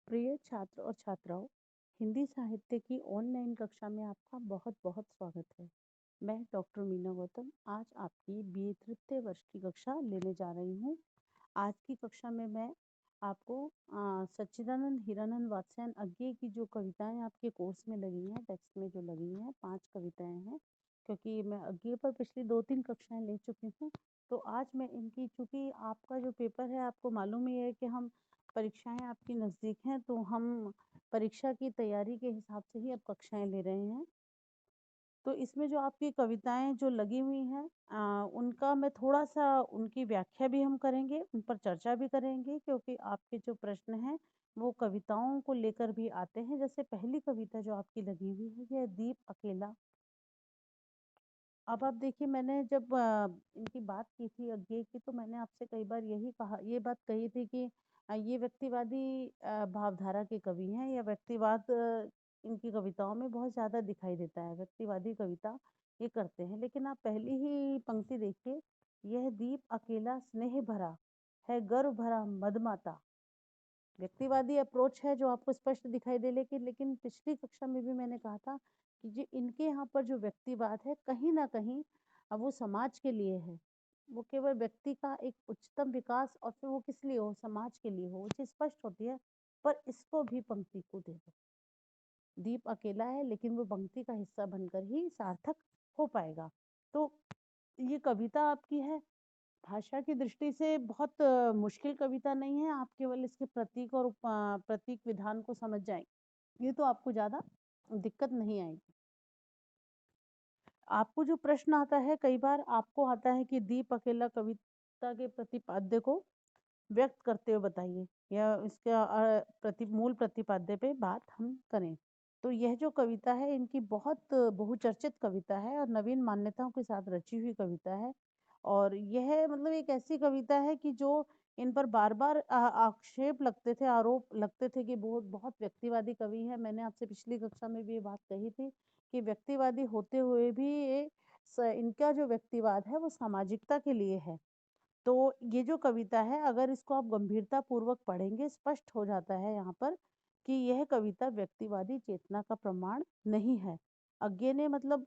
प्रिय छात्र और छात्राओं, हिंदी साहित्य की ऑनलाइन कक्षा में आपका बहुत-बहुत स्वागत है। मैं डॉक्टर मीना गौतम आज आपकी बीए तृतीय वर्ष की कक्षा लेने जा रही हूँ। आज की कक्षा में मैं आपको सच्चिदानंद हीरानंद वात्स्यायन अज्ञे की जो कविताएं आपके कोर्स में लगी हैं, टेक्स्ट में जो लगी हैं, 5 कविताएं हैं। क्योंकि मैं अज्ञे पर पिछली 2-3 कक्षाएं ले चुकी हूँ, तो आज मैं इनकी, चूंकि आपका जो पेपर है आपको मालूम ही है कि हम परीक्षाएं आपकी नज़दीक हैं, तो हम परीक्षा की तैयारी के हिसाब से ही अब कक्षाएं ले रहे हैं। तो इसमें जो आपकी कविताएं जो लगी हुई हैं, उनका मैं थोड़ा सा उनकी व्याख्या भी हम करेंगे, उन पर चर्चा भी करेंगे, क्योंकि आपके जो प्रश्न हैं वो कविताओं को लेकर भी आते हैं। जैसे पहली कविता जो आपकी लगी हुई है, यह दीप अकेला। अब आप देखिए, मैंने जब इनकी बात की थी अज्ञे की, तो मैंने आपसे कई बार यही कहा, ये बात कही थी कि ये व्यक्तिवादी भावधारा के कवि हैं, या व्यक्तिवाद इनकी कविताओं में बहुत ज़्यादा दिखाई देता है, व्यक्तिवादी कविता ये करते हैं। लेकिन आप पहली ही पंक्ति देखिए, यह दीप अकेला स्नेह भरा है, गर्व भरा मदमाता। व्यक्तिवादी अप्रोच है जो आपको स्पष्ट दिखाई दे, लेकिन पिछली कक्षा में भी मैंने कहा था कि जो इनके यहाँ पर जो व्यक्तिवाद है, कहीं ना कहीं वो समाज के लिए है। वो केवल व्यक्ति का एक उच्चतम विकास, और फिर वो किस लिए हो, समाज के लिए हो, वो चीज स्पष्ट होती है। पर इसको भी पंक्ति को दे दो। दीप अकेला है, लेकिन वो पंक्ति का हिस्सा बनकर ही सार्थक हो पाएगा। तो ये कविता आपकी है, भाषा की दृष्टि से बहुत मुश्किल कविता नहीं है। आप केवल इसके प्रतीक और प्रतीक विधान को समझ जाएंगे, ये तो आपको ज़्यादा दिक्कत नहीं आएगी। आपको जो प्रश्न आता है, कई बार आपको आता है कि दीप अकेला कविता के प्रतिपाद्य को व्यक्त करते हुए बताइए, या इसका मूल प्रतिपाद्य पे बात हम करें। तो यह जो कविता है, इनकी बहुत बहुचर्चित कविता है और नवीन मान्यताओं के साथ रची हुई कविता है। और यह मतलब एक ऐसी कविता है कि जो इन पर बार बार आक्षेप लगते थे, आरोप लगते थे कि बहुत बहुत व्यक्तिवादी कवि है। मैंने आपसे पिछली कक्षा में भी ये बात कही थी कि व्यक्तिवादी होते हुए भी इनका जो व्यक्तिवाद है वो सामाजिकता के लिए है। तो ये जो कविता है, अगर इसको आप गंभीरता पूर्वक पढ़ेंगे, स्पष्ट हो जाता है यहाँ पर कि यह कविता व्यक्तिवादी चेतना का प्रमाण नहीं है। अज्ञे ने मतलब,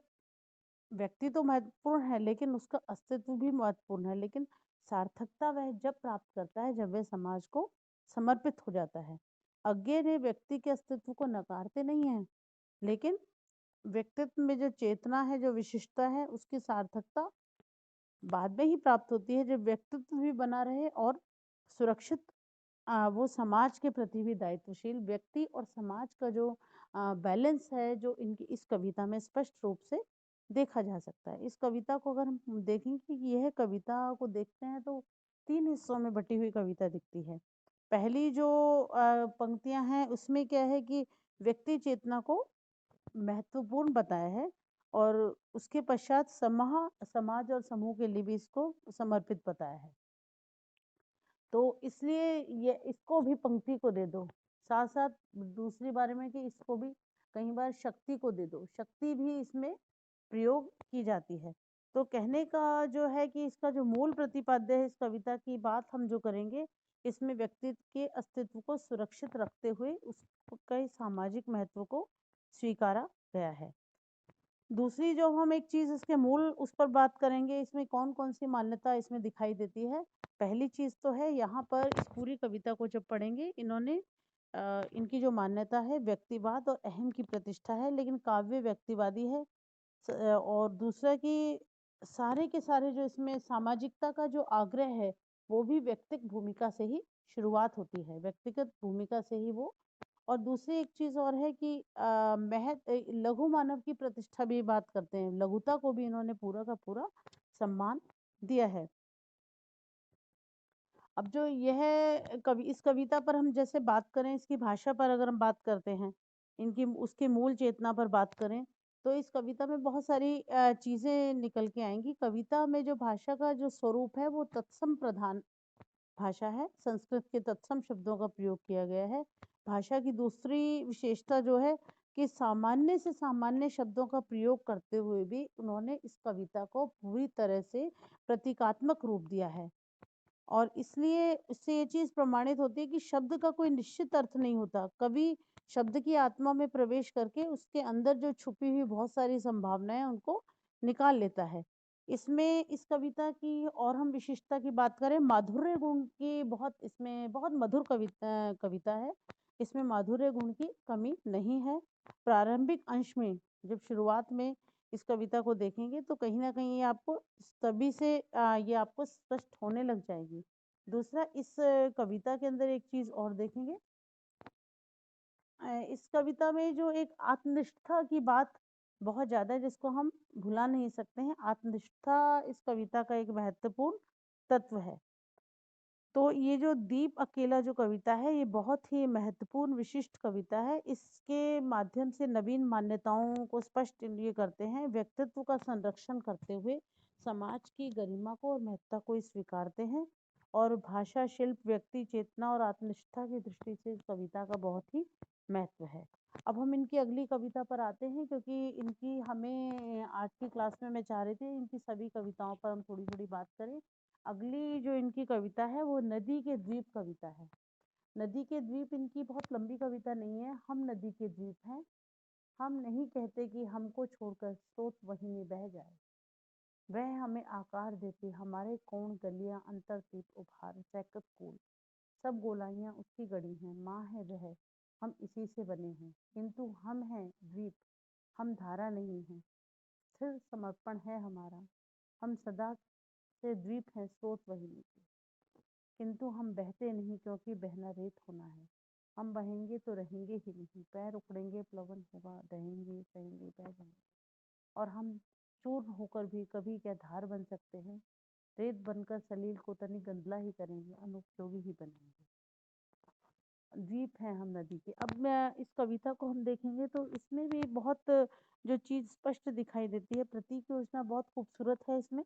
व्यक्ति तो महत्वपूर्ण है, लेकिन उसका अस्तित्व भी महत्वपूर्ण है, लेकिन सार्थकता वह जब प्राप्त करता है जब वह समाज को समर्पित हो जाता है। अज्ञे ने व्यक्ति के अस्तित्व को नकारते नहीं है, लेकिन व्यक्तित्व में जो चेतना है, जो विशिष्टता है, उसकी सार्थकता बाद में ही प्राप्त होती है, जब व्यक्तित्व भी बना रहे और सुरक्षित, वो समाज के प्रति भी दायित्वशील व्यक्ति और समाज का जो बैलेंस है, जो इनकी इस कविता में स्पष्ट रूप से देखा जा सकता है। इस कविता को अगर हम देखेंगे कि यह कविता को देखते हैं, तो 3 हिस्सों में बटी हुई कविता दिखती है। पहली जो पंक्तियां हैं, उसमें क्या है कि व्यक्ति चेतना को महत्वपूर्ण बताया है, और उसके पश्चात समाज और समूह के लिए भी इसको समर्पित बताया है। तो इसलिए ये इसको भी पंक्ति को दे दो, साथ साथ दूसरी बारे में कि इसको भी कई बार शक्ति को दे दो, शक्ति भी इसमें प्रयोग की जाती है। तो कहने का जो है कि इसका जो मूल प्रतिपाद्य है, इस कविता की बात हम जो करेंगे, इसमें व्यक्ति के अस्तित्व को सुरक्षित रखते हुए उसके सामाजिक महत्व को स्वीकारा गया है। दूसरी जो हम एक चीज इसके मूल उस पर बात करेंगे, इसमें कौन कौन सी मान्यता इसमें दिखाई देती है। पहली चीज तो है, यहाँ पर इस पूरी कविता को जब पढ़ेंगे, इन्होंने इनकी जो मान्यता है, व्यक्तिवाद और अहम की प्रतिष्ठा है, लेकिन काव्य व्यक्तिवादी है। और दूसरा कि सारे के सारे जो इसमें सामाजिकता का जो आग्रह है, वो भी व्यक्तिगत भूमिका से ही शुरुआत होती है, व्यक्तिगत भूमिका से ही वो। और दूसरी एक चीज और है कि लघु मानव की प्रतिष्ठा भी बात करते हैं, लघुता को भी इन्होंने पूरा का पूरा सम्मान दिया है। अब जो यह इस कविता पर हम जैसे बात करें, इसकी भाषा पर अगर हम बात करते हैं, इनकी उसके मूल चेतना पर बात करें, तो इस कविता में बहुत सारी चीजें निकल के आएंगी। कविता में जो भाषा का जो स्वरूप है, वो तत्सम प्रधान भाषा है, संस्कृत के तत्सम शब्दों का प्रयोग किया गया है। भाषा की दूसरी विशेषता जो है कि सामान्य से सामान्य शब्दों का प्रयोग करते हुए भी उन्होंने इस कविता को पूरी तरह से प्रतीकात्मक रूप दिया है। और इसलिए इससे ये चीज़ प्रमाणित होती है कि शब्द का कोई निश्चित अर्थ नहीं होता। कवि शब्द की आत्मा में प्रवेश करके उसके अंदर जो छुपी हुई बहुत सारी संभावनाएँ उनको निकाल लेता है। इसमें इस कविता की और हम विशिष्टता की बात करें, माधुर्य गुण की बहुत इसमें बहुत मधुर कविता है। इसमें माधुर्य गुण की कमी नहीं है। प्रारंभिक अंश में जब शुरुआत में इस कविता को देखेंगे तो कहीं न कहीं ये आपको तभी से ये आपको स्पष्ट होने लग जाएगी। दूसरा, इस कविता के अंदर एक चीज़ और देखेंगे, इस कविता में जो एक आत्मनिष्ठा की बात बहुत ज़्यादा है जिसको हम भुला नहीं सकते हैं। आत्मनिष्ठा इस कविता का एक महत्वपूर्ण तत्व है। तो ये जो दीप अकेला जो कविता है ये बहुत ही महत्वपूर्ण विशिष्ट कविता है। इसके माध्यम से नवीन मान्यताओं को स्पष्ट ये करते हैं, व्यक्तित्व का संरक्षण करते हुए समाज की गरिमा को और महत्ता को स्वीकारते हैं। और भाषा, शिल्प, व्यक्ति चेतना और आत्मनिष्ठा की दृष्टि से इस कविता का बहुत ही महत्व है। अब हम इनकी अगली कविता पर आते हैं, क्योंकि इनकी हमें आज की क्लास में मैं चाह रही थी इनकी सभी कविताओं पर हम थोड़ी थोड़ी बात करें। अगली जो इनकी कविता है वो नदी के द्वीप कविता है। नदी के द्वीप इनकी बहुत लंबी कविता नहीं है। हम नदी के द्वीप हैं, हम नहीं कहते कि हमको छोड़कर स्रोत वहीं में बह जाए। वह हमें आकार देते, हमारे कोण गलियां अंतरतीप उभार सैकत कूल, सब गोलाइयां उसकी गढ़ी हैं, माँ है वह, हम इसी से बने हैं। किंतु हम हैं द्वीप, हम धारा नहीं हैं, स्थिर समर्पण है हमारा। हम सदा से द्वीप हैं, स्रोत वही नीचे। किंतु हम बहते नहीं, क्योंकि बहना रेत होना है। हम बहेंगे तो रहेंगे ही नहीं, पैर उखड़ेंगे, प्लवन होगा, दहेंगे सहेंगे बह जाएंगे। और हम चूर्ण होकर भी कभी क्या धार बन सकते हैं। रेत बनकर सलील को तनी गंदला ही करेंगे, अनुपयोगी ही बनेंगे। द्वीप हैं हम नदी के। अब मैं इस कविता को हम देखेंगे तो इसमें भी बहुत जो चीज़ स्पष्ट दिखाई देती है, प्रतीक योजना बहुत खूबसूरत है इसमें,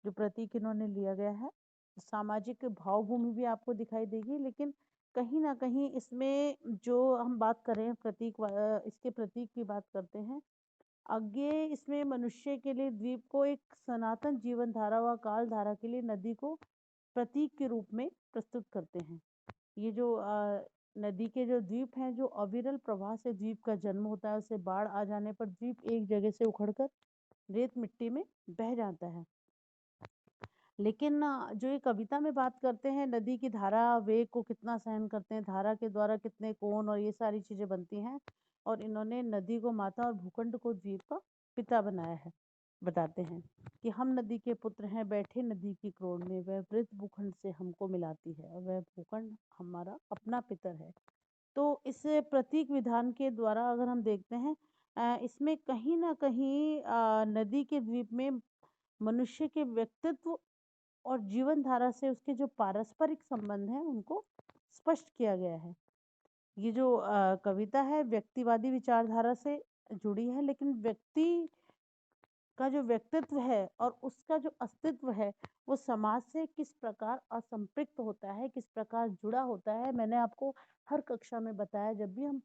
जो प्रतीक इन्होंने लिया गया है। सामाजिक भावभूमि भी आपको दिखाई देगी, लेकिन कहीं न कहीं इसमें जो हम बात करें इसके प्रतीक की बात करते हैं। आगे इसमें मनुष्य के लिए द्वीप को एक सनातन जीवन धारा व काल धारा के लिए नदी को प्रतीक के रूप में प्रस्तुत करते हैं। ये जो नदी के जो द्वीप हैं, जो अविरल प्रवाह से द्वीप का जन्म होता है, उसे बाढ़ आ जाने पर द्वीप एक जगह से उखड़कर रेत मिट्टी में बह जाता है। लेकिन जो ये कविता में बात करते हैं, नदी की धारा वेग को कितना सहन करते हैं, धारा के द्वारा कितने कोण और ये सारी चीज़ें बनती हैं। और इन्होंने नदी को माता और भूखंड को द्वीप का पिता बनाया है। बताते हैं कि हम नदी के पुत्र हैं, बैठे नदी की क्रोड़ में, वह वृद्ध भूखंड से हमको मिलाती है और वह भूखंड हमारा अपना पितर है। तो इस प्रतीक विधान के द्वारा अगर हम देखते हैं, इसमें कहीं ना कहीं नदी के द्वीप में मनुष्य के व्यक्तित्व और जीवन धारा से उसके जो पारस्परिक संबंध हैं उनको स्पष्ट किया गया है। ये जो कविता है व्यक्तिवादी विचारधारा से जुड़ी है, लेकिन व्यक्ति का जो व्यक्तित्व है और उसका जो अस्तित्व है वो समाज से किस प्रकार असंपृक्त होता है, किस प्रकार जुड़ा होता है। मैंने आपको हर कक्षा में बताया, जब भी हम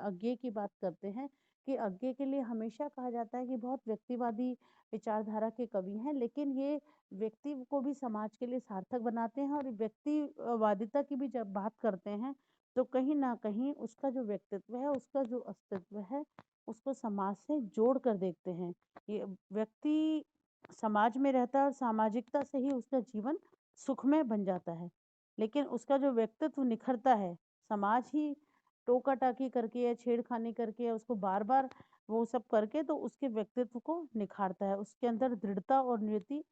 अज्ञे की बात करते हैं, कि अज्ञे के लिए हमेशा कहा जाता है कि बहुत व्यक्तिवादी विचारधारा के कवि हैं, लेकिन ये व्यक्ति को भी समाज के लिए सार्थक बनाते हैं। और व्यक्तिवादिता की भी जब बात करते हैं तो कहीं ना कहीं उसका जो व्यक्तित्व है, उसका जो अस्तित्व है, उसको समाज से जोड़ कर देखते हैं। ये व्यक्ति समाज में रहता है और सामाजिकता से ही उसका जीवन सुखमय बन जाता है। लेकिन उसका जो व्यक्तित्व निखरता है, समाज ही टोका टाकी करके या छेड़खानी करके या उसको बार बार वो सब करके तो उसके व्यक्तित्व को निखारता है, उसके अंदर दृढ़ता और नियति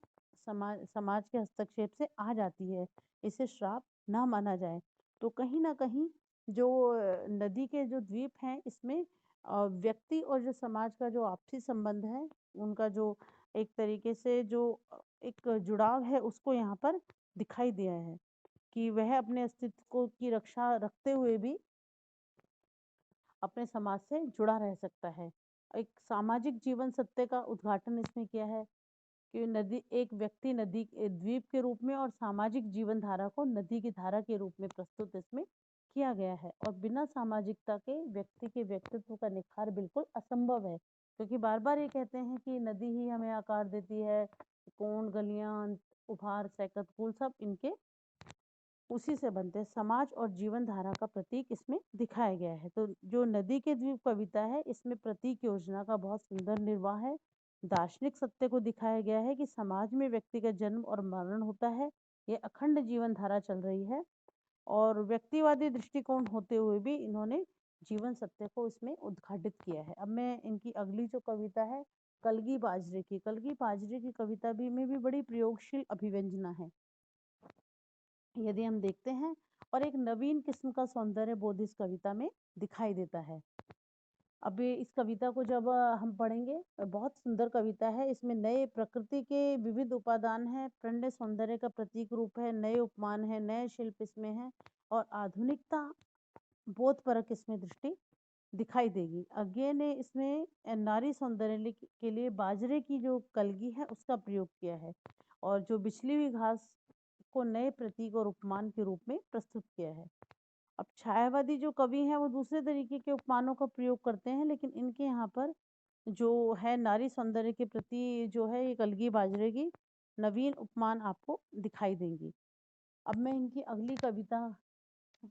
समाज के हस्तक्षेप से आ जाती है। इसे श्राप ना माना जाए। तो कहीं ना कहीं जो नदी के जो द्वीप हैं, इसमें व्यक्ति और जो समाज का जो आपसी संबंध है, उनका जो एक तरीके से जो एक जुड़ाव है, उसको यहाँ पर दिखाई दिया है कि वह अपने अस्तित्व को की रक्षा रखते हुए भी अपने समाज से जुड़ा रह सकता है। एक सामाजिक जीवन सत्य का उद्घाटन इसमें किया है कि नदी एक व्यक्ति नदी द्वीप के रूप में और सामाजिक जीवन धारा को नदी की धारा के रूप में प्रस्तुत इसमें किया गया है। और बिना सामाजिकता के व्यक्ति के व्यक्तित्व का निखार बिल्कुल असंभव है, क्योंकि बार बार ये कहते हैं कि नदी ही हमें आकार देती है, कोण गलियां उभार सैकत पुल सब इनके उसी से बनते हैं। समाज और जीवन धारा का प्रतीक इसमें दिखाया गया है। तो जो नदी के द्वीप कविता है, इसमें प्रतीक योजना का बहुत सुंदर निर्वाह है। दार्शनिक सत्य को दिखाया गया है कि समाज में व्यक्ति का जन्म और मरण होता है। ये अखंड जीवन धारा चल रही है और व्यक्तिवादी दृष्टिकोण होते हुए भी इन्होंने जीवन सत्य को इसमें उद्घाटित किया है। अब मैं इनकी अगली जो कविता है, कलगी बाजरे की कविता भी में भी बड़ी प्रयोगशील अभिव्यंजना है, यदि हम देखते हैं। और एक नवीन किस्म का सौंदर्य बोध इस कविता में दिखाई देता है। अब ये इस कविता को जब हम पढ़ेंगे, बहुत सुंदर कविता है। इसमें नए प्रकृति के विविध उपादान हैं, प्रणय सौंदर्य का प्रतीक रूप है, नए उपमान है, नए शिल्प इसमें है और आधुनिकता बोध परक इसमें दृष्टि दिखाई देगी। अज्ञे ने इसमें नारी सौंदर्य के लिए बाजरे की जो कलगी है उसका प्रयोग किया है और जो बिछली हुई घास को नए प्रतीक और उपमान के रूप में प्रस्तुत किया है। अब छायावादी जो कवि हैं वो दूसरे तरीके के उपमानों का प्रयोग करते हैं, लेकिन इनके यहाँ पर जो है नारी सौंदर्य के प्रति जो है ये कलगी बाजरे की नवीन उपमान आपको दिखाई देंगी। अब मैं इनकी अगली कविता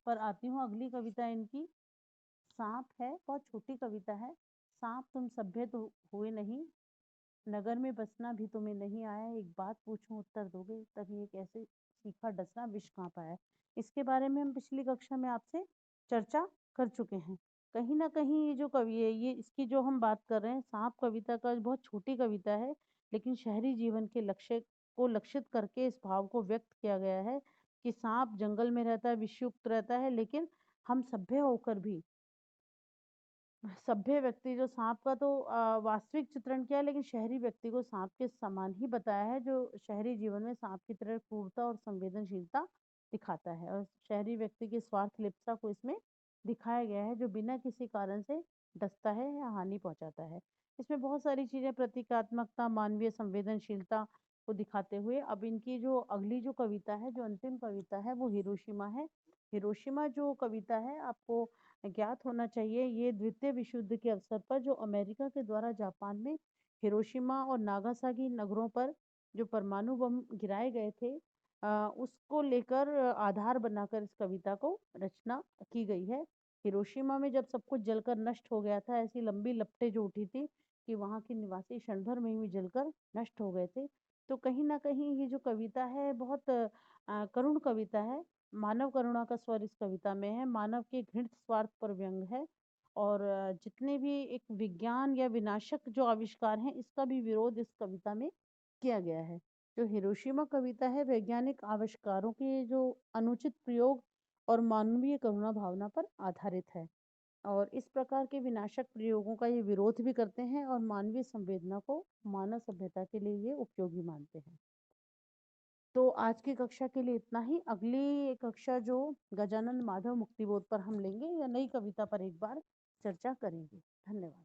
पर आती हूँ। अगली कविता इनकी सांप है, बहुत छोटी कविता है। सांप तुम सभ्य तो हुए नहीं, नगर में बसना भी तुम्हें नहीं आया, एक बात पूछूं उत्तर दोगे, तभी एक ऐसे सीखा डसना विष कहाँ पाया। इसके बारे में हम पिछली कक्षा में आपसे चर्चा कर चुके हैं। कहीं ना कहीं ये जो कवि है, ये इसकी जो हम बात कर रहे हैं, सांप कविता का बहुत छोटी कविता है, लेकिन शहरी जीवन के लक्ष्य को लक्षित करके इस भाव को व्यक्त किया गया है कि सांप जंगल में रहता है, विषयुक्त रहता है, लेकिन हम सभ्य होकर भी सभ्य व्यक्ति जो सांप का तो वास्तविक चित्रण किया है, लेकिन शहरी व्यक्ति को सांप के समान ही बताया है, जो शहरी जीवन में सांप की तरह क्रूरता और संवेदनशीलता दिखाता है। और शहरी व्यक्ति की स्वार्थ लिप्सा को इसमें दिखाया गया है, जो बिना किसी कारण से डसता है या हानि पहुंचाता है। इसमें बहुत सारी चीजें, प्रतीकात्मकता, मानवीय संवेदनशीलता को दिखाते हुए। अब इनकी जो अगली जो कविता है, जो अंतिम कविता है, वो हिरोशिमा है। हिरोशिमा जो कविता है, आपको ज्ञात होना चाहिए, ये द्वितीय विश्व युद्ध के अवसर पर जो अमेरिका के द्वारा जापान में हिरोशिमा और नागासाकी नगरों पर जो परमाणु बम गिराए गए थे, उसको लेकर आधार बनाकर इस कविता को रचना की गई है। हिरोशिमा में जब सब कुछ जलकर नष्ट हो गया था, ऐसी लंबी लपटें जो उठी थी कि वहाँ के निवासी क्षण भर में ही जलकर नष्ट हो गए थे। तो कहीं ना कहीं ये जो कविता है बहुत करुण कविता है। मानव करुणा का स्वर इस कविता में है, मानव के घृणित स्वार्थ पर व्यंग है और जितने भी एक विज्ञान या विनाशक जो आविष्कार हैं, इसका भी विरोध इस कविता में किया गया है। जो हिरोशिमा कविता है, वैज्ञानिक आविष्कारों के जो अनुचित प्रयोग और मानवीय करुणा भावना पर आधारित है और इस प्रकार के विनाशक प्रयोगों का ये विरोध भी करते हैं और मानवीय संवेदना को मानव सभ्यता के लिए ये उपयोगी मानते हैं। तो आज की कक्षा के लिए इतना ही। अगली कक्षा जो गजानन माधव मुक्तिबोध पर हम लेंगे या नई कविता पर एक बार चर्चा करेंगे। धन्यवाद।